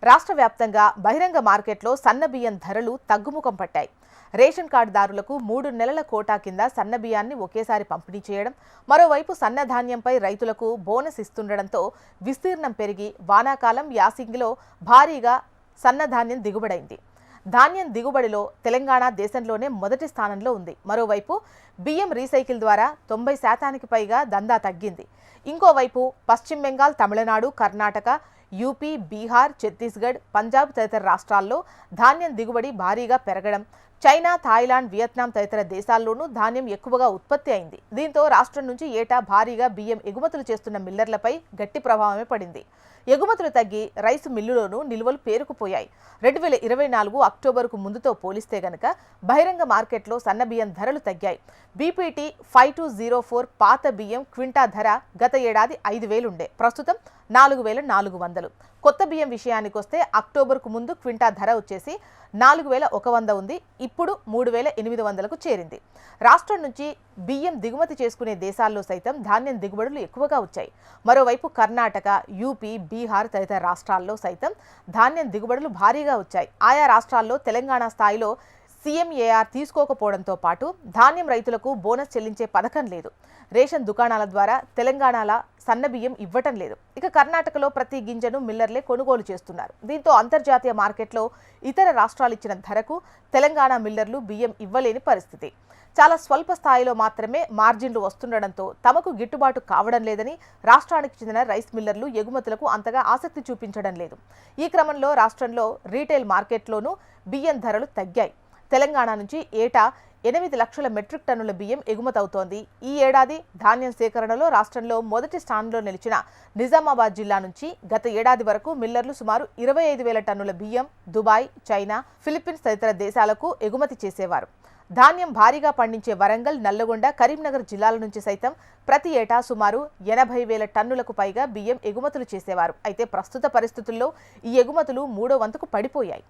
రాష్ట్ర వ్యాప్తంగా బహిరంగ మార్కెట్లో సన్నబియ్యం ధరలు తగ్గుముఖం పట్టాయి. రేషన్ కార్డుదారులకు 3 నెలల కోటా కింద సన్నబియ్యాన్ని ఒకేసారి పంపిణీ చేయడం, మరోవైపు సన్నధాన్యంపై రైతులకు బోనస్ ఇస్తుండటంతో విస్తీర్ణం పెరిగి వానాకాలం యాసంగిలో భారీగా సన్నధాన్యం దిగుబడైంది. ధాన్యం దిగుబడిలో తెలంగాణ దేశంలోనే మొదటి స్థానంలో ఉంది. మరోవైపు బియ్యం రీసైకిల్ ద్వారా 90% పైగా దందా తగ్గింది. ఇంకోవైపు పశ్చిమ బెంగాల్, తమిళనాడు, కర్ణాటక, యూపీ, బీహార్, ఛత్తీస్గఢ్, పంజాబ్ తదితర రాష్ట్రాల్లో ధాన్యం దిగుబడి భారీగా పెరగడం, చైనా, థాయిలాండ్, వియత్నాం తదితర దేశాల్లోనూ ధాన్యం ఎక్కువగా ఉత్పత్తి అయింది. దీంతో రాష్ట్రం నుంచి ఏటా భారీగా బియ్యం ఎగుమతులు చేస్తున్న మిల్లర్లపై గట్టి ప్రభావమే పడింది. ఎగుమతులు తగ్గి రైసు మిల్లులోనూ నిల్వలు పేరుకుపోయాయి. 2024 అక్టోబర్కు ముందుతో పోలిస్తే గనక బహిరంగ మార్కెట్లో సన్నబియ్యం ధరలు తగ్గాయి. బీపీటీ 5204 పాత బియ్యం క్వింటా ధర గత ఏడాది 5,000 ఉండే, ప్రస్తుతం 4,400. కొత్త బియ్యం విషయానికొస్తే అక్టోబర్కు ముందు క్వింటా ధర వచ్చేసి 4,100 ఉంది, ఇప్పుడు 3,800కు చేరింది. రాష్ట్రం నుంచి బియ్యం దిగుమతి చేసుకునే దేశాల్లో సైతం ధాన్యం దిగుబడులు ఎక్కువగా వచ్చాయి. మరోవైపు కర్ణాటక, యూపీ, బీహార్ తదితర రాష్ట్రాల్లో సైతం ధాన్యం దిగుబడులు భారీగా వచ్చాయి. ఆయా రాష్ట్రాల్లో తెలంగాణ స్థాయిలో సీఎంఏఆర్ తీసుకోకపోవడంతో పాటు ధాన్యం రైతులకు బోనస్ చెల్లించే పథకం లేదు. రేషన్ దుకాణాల ద్వారా తెలంగాణలో సన్నబియ్యం ఇవ్వటం లేదు. ఇక కర్ణాటకలో ప్రతి గింజను మిల్లర్లే కొనుగోలు చేస్తున్నారు. దీంతో అంతర్జాతీయ మార్కెట్లో ఇతర రాష్ట్రాలు ఇచ్చిన ధరకు తెలంగాణ మిల్లర్లు బియ్యం ఇవ్వలేని పరిస్థితి. చాలా స్వల్ప స్థాయిలో మాత్రమే మార్జిన్లు వస్తుండటంతో తమకు గిట్టుబాటు కావడం లేదని రాష్ట్రానికి చెందిన రైస్ మిల్లర్లు ఎగుమతులకు అంతగా ఆసక్తి చూపించడం లేదు. ఈ క్రమంలో రాష్ట్రంలో రీటైల్ మార్కెట్లోనూ బియ్యం ధరలు తగ్గాయి. తెలంగాణ నుంచి ఏటా 8 లక్షల మెట్రిక్ టన్నుల బియ్యం ఎగుమతవుతోంది. ఈ ఏడాది ధాన్యం సేకరణలో రాష్ట్రంలో మొదటి స్థానంలో నిలిచిన నిజామాబాద్ జిల్లా నుంచి గత ఏడాది వరకు మిల్లర్లు సుమారు 25,000 టన్నుల బియ్యం దుబాయ్, చైనా, ఫిలిప్పీన్స్ తదితర దేశాలకు ఎగుమతి చేసేవారు. ధాన్యం భారీగా పండించే వరంగల్, నల్లగొండ, కరీంనగర్ జిల్లాల నుంచి సైతం ప్రతి ఏటా సుమారు 80,000 టన్నులకు పైగా బియ్యం ఎగుమతులు చేసేవారు. అయితే ప్రస్తుత పరిస్థితుల్లో ఈ ఎగుమతులు 3వ వంతుకు పడిపోయాయి.